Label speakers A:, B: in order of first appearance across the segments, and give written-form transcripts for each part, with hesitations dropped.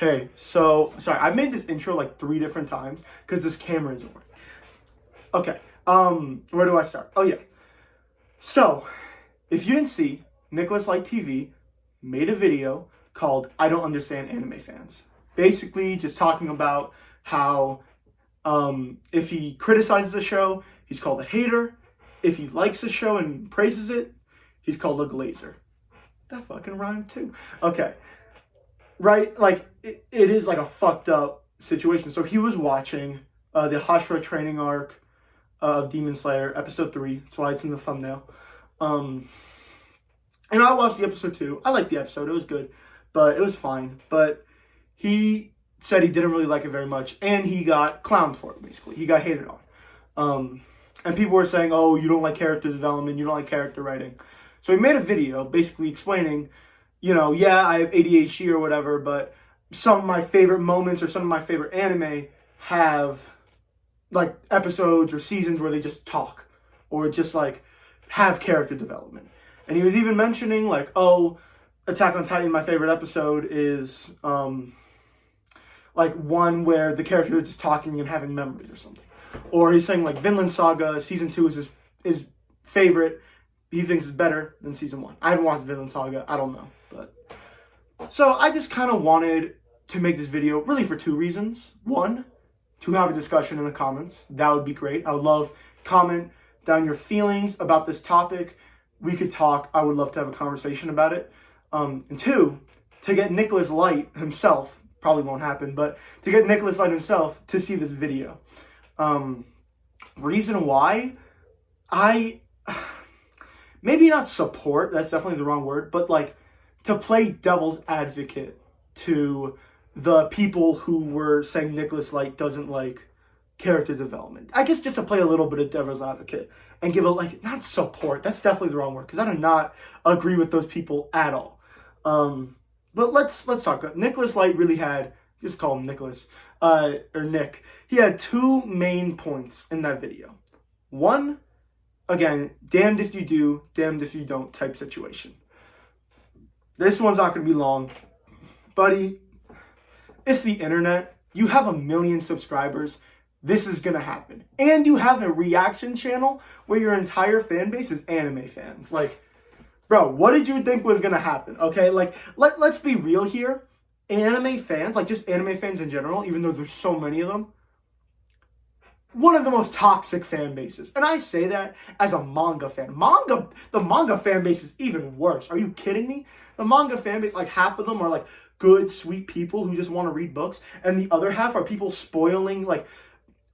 A: Hey, so sorry, I made this intro like 3 different times because this camera isn't working. Okay, where do I start? Oh yeah. So, if you didn't see, Nicholas Light TV made a video called "I Don't Understand Anime Fans." Basically, just talking about how if he criticizes a show, he's called a hater. If he likes a show and praises it, he's called a glazer. That fucking rhymed too. Okay, right? Like it is like a fucked up situation. So he was watching the Hashira training arc of Demon Slayer episode 3. That's why it's in the thumbnail. Um, and I watched the episode too. I liked the episode. It was good, but it was fine. But he said he didn't really like it very much, and he got clowned for it. Basically, he got hated on. And people were saying, "Oh, you don't like character development. You don't like character writing." So he made a video basically explaining, yeah, I have ADHD or whatever, but some of my favorite moments or some of my favorite anime have like episodes or seasons where they just talk or just like have character development. And he was even mentioning like, oh, Attack on Titan, my favorite episode is like one where the character is just talking and having memories or something. Or he's saying like Vinland Saga season 2 is his favorite. He thinks it's better than season 1. I haven't watched Vinland Saga. I don't know. But so I just kind of wanted to make this video really for 2 reasons. One, to have a discussion in the comments. That would be great. I would love comment down your feelings about this topic. We could talk. I would love to have a conversation about it. And 2, to get Nicholas Light himself, probably won't happen, but to get Nicholas Light himself to see this video. Reason why, I maybe not support, that's definitely the wrong word, but like to play devil's advocate to the people who were saying Nicholas Light doesn't like character development. I guess just to play a little bit of devil's advocate and give a like, not support, that's definitely the wrong word, because I do not agree with those people at all. But let's talk. Nicholas Light really had, just call him Nicholas, or Nick. He had 2 main points in that video. One, again, damned if you do, damned if you don't type situation. This one's not going to be long. Buddy, it's the internet. You have 1 million subscribers. This is going to happen. And you have a reaction channel where your entire fan base is anime fans. Like, bro, what did you think was going to happen? Okay, like, let's be real here. Anime fans, like just anime fans in general, even though there's so many of them, one of the most toxic fan bases. And I say that as a manga fan. The manga fan base is even worse. Are you kidding me? The manga fan base, like half of them are like good, sweet people who just want to read books. And the other half are people spoiling like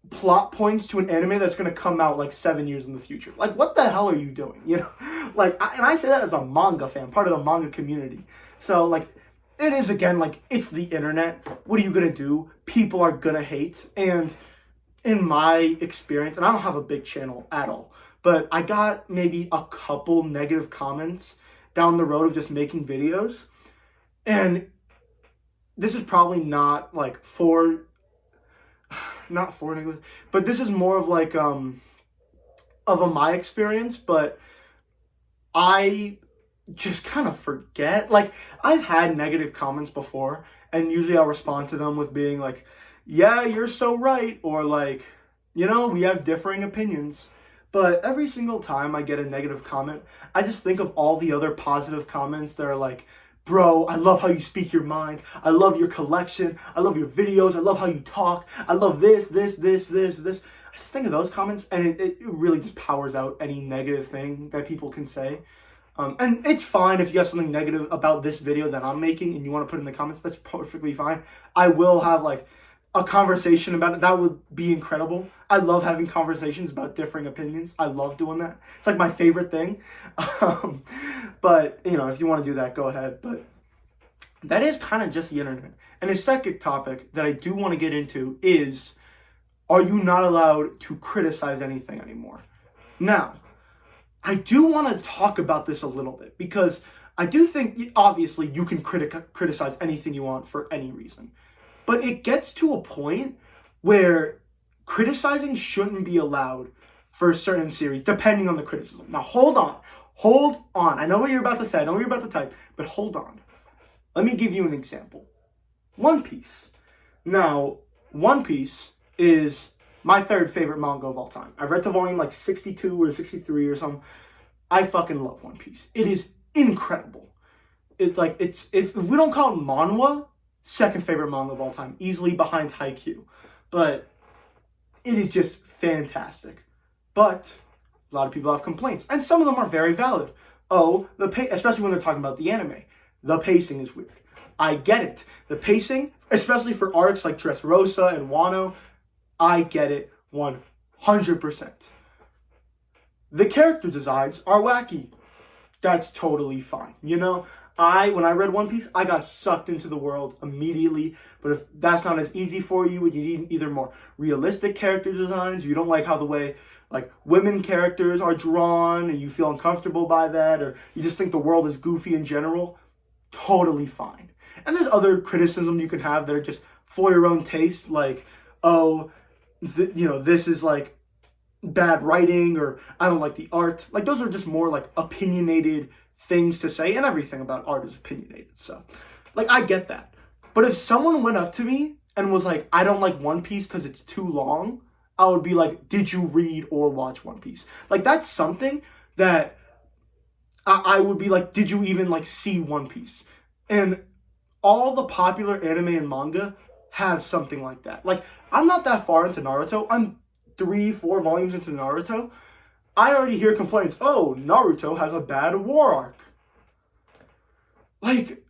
A: plot points to an anime that's going to come out like 7 years in the future. Like, what the hell are you doing? And I say that as a manga fan, part of the manga community. So like, it is, again, like, it's the internet. What are you going to do? People are going to hate. And in my experience, and I don't have a big channel at all, but I got maybe a couple negative comments down the road of just making videos. And this is probably not like not for negative, but this is more of like, my experience, but I just kind of forget. Like, I've had negative comments before, and usually I'll respond to them with being like, yeah, you're so right, or like, we have differing opinions. But every single time I get a negative comment, I just think of all the other positive comments that are like, bro, I love how you speak your mind. I love your collection. I love your videos. I love how you talk. I love this. I just think of those comments, and it really just powers out any negative thing that people can say. And it's fine if you have something negative about this video that I'm making and you want to put in the comments. That's perfectly fine. I will have like a conversation about it. That would be incredible. I love having conversations about differing opinions. I love doing that. It's like my favorite thing. But, if you want to do that, go ahead. But that is kind of just the internet. And a second topic that I do want to get into is, are you not allowed to criticize anything anymore? Now, I do want to talk about this a little bit because I do think, obviously, you can criticize anything you want for any reason. But it gets to a point where criticizing shouldn't be allowed for a certain series, depending on the criticism. Now, hold on. I know what you're about to say. I know what you're about to type, but hold on. Let me give you an example. One Piece. Now, One Piece is my third favorite manga of all time. I've read to volume like 62 or 63 or something. I fucking love One Piece. It is incredible. It's if we don't call it manhwa, second favorite manga of all time, easily behind Haikyuu. But it is just fantastic. But a lot of people have complaints, and some of them are very valid. Oh, especially when they're talking about the anime. The pacing is weird. I get it. The pacing, especially for arcs like Dressrosa and Wano, I get it 100%. The character designs are wacky. That's totally fine. You know, when I read One Piece, I got sucked into the world immediately. But if that's not as easy for you and you need either more realistic character designs, you don't like how the way like women characters are drawn and you feel uncomfortable by that, or you just think the world is goofy in general, totally fine. And there's other criticism you can have that are just for your own taste, like, oh, this is like bad writing, or I don't like the art. Like, those are just more like opinionated things to say, and everything about art is opinionated. So, like, I get that. But if someone went up to me and was like, I don't like One Piece because it's too long, I would be like, did you read or watch One Piece? Like, that's something that I would be like, did you even like see One Piece? And all the popular anime and manga have something like that. Like, I'm not that far into Naruto. I'm 3-4 volumes into Naruto. I already hear complaints. Oh, Naruto has a bad war arc. Like,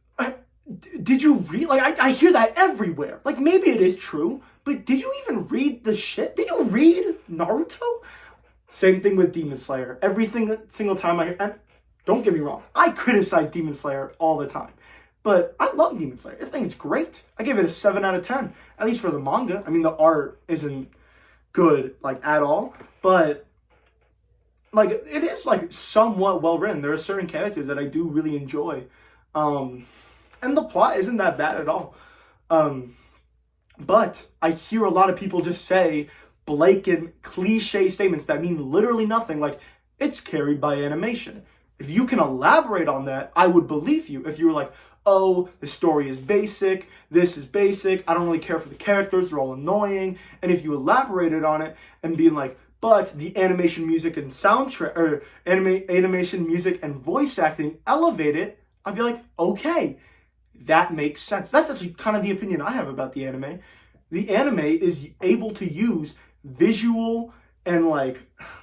A: did you read? Like, I hear that everywhere. Like, maybe it is true, but did you even read the shit? Did you read Naruto? Same thing with Demon Slayer. Every single time I hear, and don't get me wrong, I criticize Demon Slayer all the time. But I love Demon Slayer. I think it's great. I give it a 7 out of 10, at least for the manga. I mean, the art isn't good, like, at all, but like, it is like somewhat well written. There are certain characters that I do really enjoy, and the plot isn't that bad at all. But I hear a lot of people just say blatant cliche statements that mean literally nothing, like, it's carried by animation. If you can elaborate on that, I would believe you. If you were like, oh, the story is basic, this is basic, I don't really care for the characters, they're all annoying. And if you elaborated on it and being like, but the animation, music, and soundtrack, or animation, music, and voice acting elevate it, I'd be like, okay, that makes sense. That's actually kind of the opinion I have about the anime. The anime is able to use visual and, like,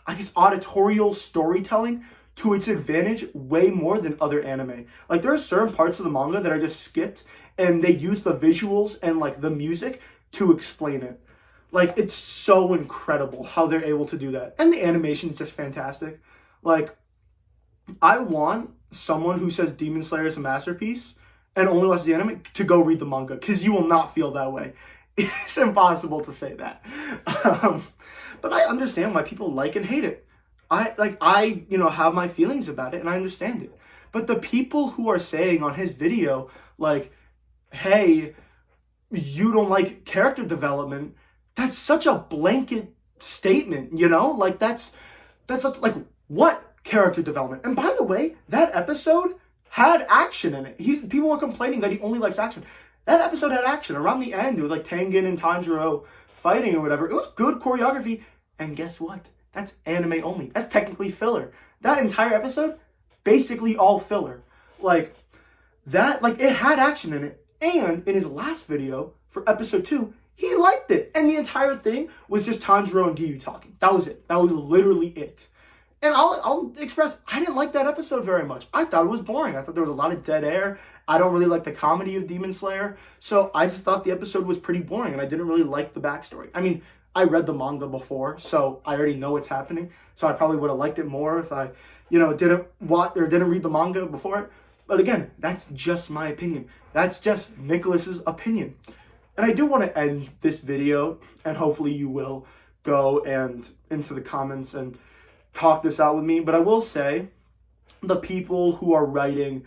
A: I guess, auditorial storytelling to its advantage way more than other anime. Like, there are certain parts of the manga that are just skipped, and they use the visuals and, like, the music to explain it. Like, it's so incredible how they're able to do that. And the animation is just fantastic. Like, I want someone who says Demon Slayer is a masterpiece and only watches the anime to go read the manga, because you will not feel that way. It's impossible to say that. But I understand why people like and hate it. I have my feelings about it, and I understand it. But the people who are saying on his video, like, hey, you don't like character development, that's such a blanket statement, you know? Like, that's like, what character development? And by the way, that episode had action in it. People were complaining that he only likes action. That episode had action. Around the end, it was like Tengen and Tanjiro fighting or whatever. It was good choreography. And guess what? That's anime only. That's technically filler. That entire episode, basically all filler. Like, it had action in it. And in his last video for episode 2, he liked it. And the entire thing was just Tanjiro and Giyu talking. That was it. That was literally it. And I'll express, I didn't like that episode very much. I thought it was boring. I thought there was a lot of dead air. I don't really like the comedy of Demon Slayer. So I just thought the episode was pretty boring, and I didn't really like the backstory. I mean, I read the manga before, so I already know what's happening. So I probably would have liked it more if I, didn't watch or didn't read the manga before it. But again, that's just my opinion. That's just Nicholas's opinion. And I do want to end this video, and hopefully you will go and into the comments and talk this out with me. But I will say, the people who are writing,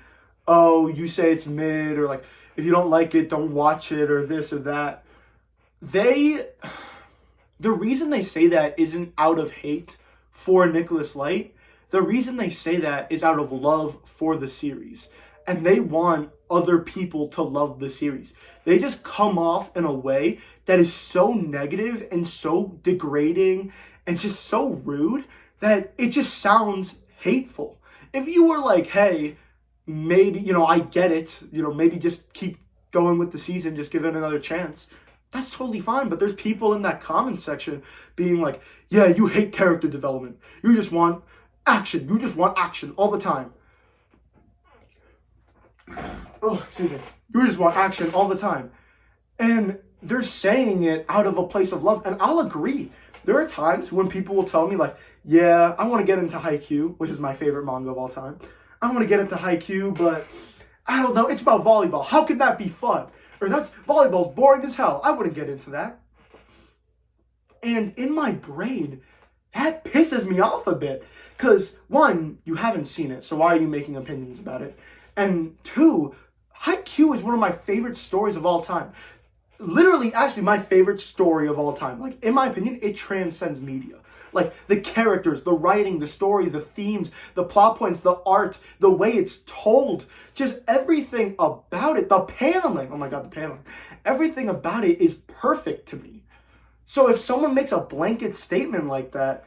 A: oh, you say it's mid, or like, if you don't like it, don't watch it, or this or that, the reason they say that isn't out of hate for Nicholas Light. The reason they say that is out of love for the series. and they want other people to love the series. They just come off in a way that is so negative and so degrading and just so rude that it just sounds hateful. If you were like, hey, maybe, I get it, maybe just keep going with the season, just give it another chance, that's totally fine. But there's people in that comment section being like, yeah, you hate character development. You just want action. You just want action all the time. Oh, excuse me. You just want action all the time. And they're saying it out of a place of love. And I'll agree. There are times when people will tell me like, yeah, I want to get into Haikyuu, which is my favorite manga of all time. I want to get into Haikyuu, but I don't know. It's about volleyball. How could that be fun? Or volleyball's boring as hell. I wouldn't get into that. And in my brain, that pisses me off a bit. Because, one, you haven't seen it, so why are you making opinions about it? And two, Haikyuu is one of my favorite stories of all time. Literally, actually, my favorite story of all time. Like, in my opinion, it transcends media. Like, the characters, the writing, the story, the themes, the plot points, the art, the way it's told, just everything about it, the paneling, oh my god, the paneling, everything about it is perfect to me. So if someone makes a blanket statement like that,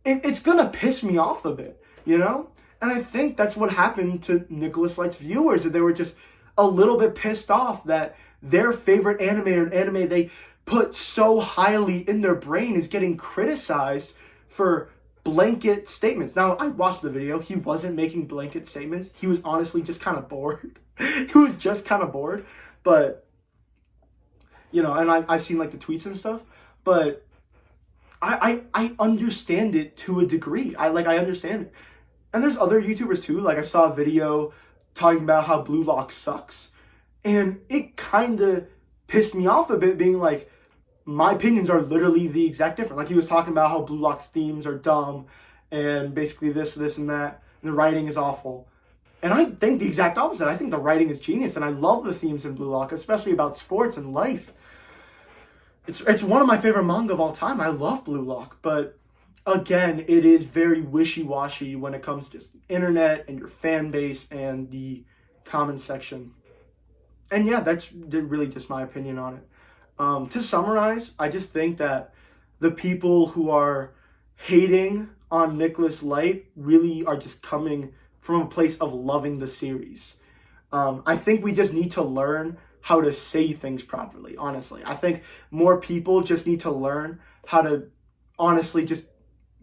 A: it's gonna piss me off a bit, And I think that's what happened to Nicholas Light's viewers, that they were just a little bit pissed off that their favorite anime or an anime they put so highly in their brain is getting criticized for blanket statements. Now, I watched the video. He wasn't making blanket statements. He was honestly just kind of bored. He was just kind of bored. But, and I've seen like the tweets and stuff. But I understand it to a degree. I understand it. And there's other YouTubers too. Like I saw a video talking about how Blue Lock sucks. And it kind of pissed me off a bit, being like, my opinions are literally the exact different. Like he was talking about how Blue Lock's themes are dumb and basically this, and that. And the writing is awful. And I think the exact opposite. I think the writing is genius. And I love the themes in Blue Lock, especially about sports and life. It's one of my favorite manga of all time. I love Blue Lock. But again, it is very wishy-washy when it comes to just the internet and your fan base and the comment section. And yeah, that's really just my opinion on it. To summarize, I just think that the people who are hating on Nicholas Light really are just coming from a place of loving the series. I think we just need to learn how to say things properly, honestly. I think more people just need to learn how to honestly just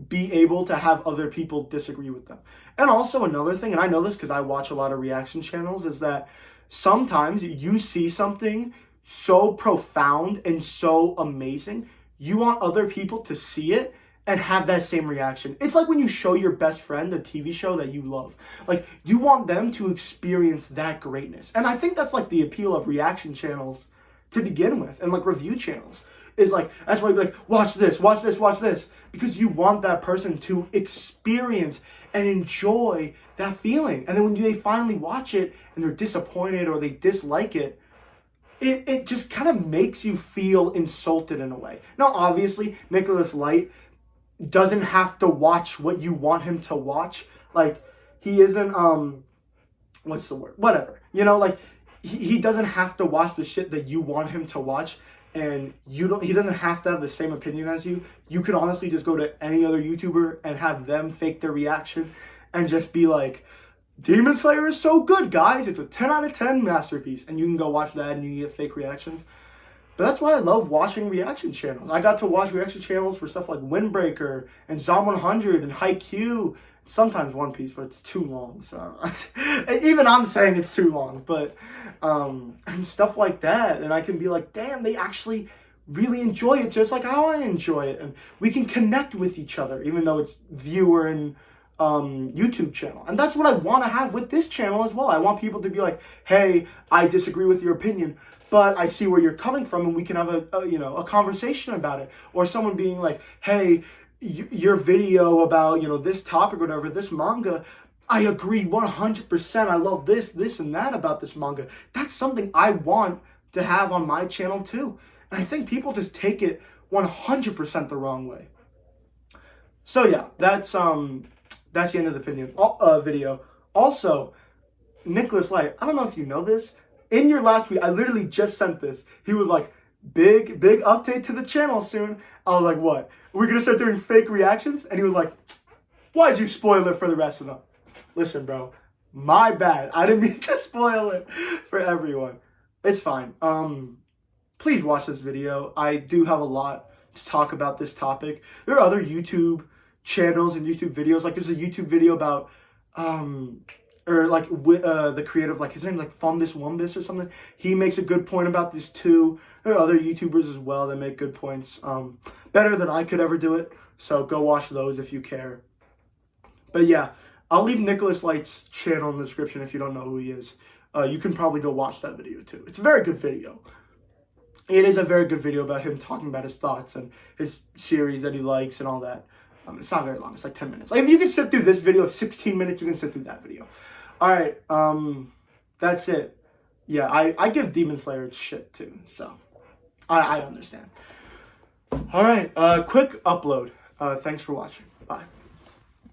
A: be able to have other people disagree with them. And also another thing, and I know this because I watch a lot of reaction channels, is that sometimes you see something so profound and so amazing, you want other people to see it and have that same reaction. It's like when you show your best friend a TV show that you love. Like, you want them to experience that greatness. And I think that's like the appeal of reaction channels to begin with, and like review channels. Is like, that's why you're like, watch this, watch this, watch this. Because you want that person to experience and enjoy that feeling. And then when they finally watch it and they're disappointed or they dislike it, it just kind of makes you feel insulted in a way. Now, obviously, Nicholas Light doesn't have to watch what you want him to watch. Like, he isn't, what's the word? Whatever. Like, he doesn't have to watch the shit that you want him to watch. And he doesn't have to have the same opinion as you. You could honestly just go to any other YouTuber and have them fake their reaction and just be like, Demon Slayer is so good, guys. It's a 10 out of 10 masterpiece. And you can go watch that and you can get fake reactions. But that's why I love watching reaction channels. I got to watch reaction channels for stuff like Windbreaker and Zom 100 and Haikyuu. Sometimes One Piece, but it's too long. So even I'm saying it's too long. But and stuff like that. And I can be like, damn, they actually really enjoy it just like how I enjoy it. And we can connect with each other, even though it's viewer and YouTube channel. And that's what I want to have with this channel as well. I want people to be like, hey, I disagree with your opinion, but I see where you're coming from, and we can have a conversation about it. Or someone being like, hey, your video about, this topic or whatever, this manga, I agree 100%. I love this and that about this manga. That's something I want to have on my channel too. And I think people just take it 100% the wrong way. So yeah, that's the end of the video. Also, Nicholas Light, I don't know if you know this. In your last tweet, I literally just sent this. He was like, big update to the channel soon. I was like, what? We're going to start doing fake reactions? And he was like, why'd you spoil it for the rest of them? Listen, bro, my bad. I didn't mean to spoil it for everyone. It's fine. Please watch this video. I do have a lot to talk about this topic. There are other YouTube channels and YouTube videos. Like there's a YouTube video about, the creative, like his name's like Fumbus Wumbus or something. He makes a good point about this too. There are other YouTubers as well that make good points. Better than I could ever do it. So go watch those if you care. But yeah, I'll leave Nicholas Light's channel in the description if you don't know who he is. You can probably go watch that video too. It's a very good video. It is a very good video about him talking about his thoughts and his series that he likes and all that. It's not very long. It's like 10 minutes. Like if you can sit through this video of 16 minutes, you can sit through that video. All right. That's it. Yeah, I give Demon Slayer its shit too. So I understand. All right. Quick upload. Thanks for watching. Bye.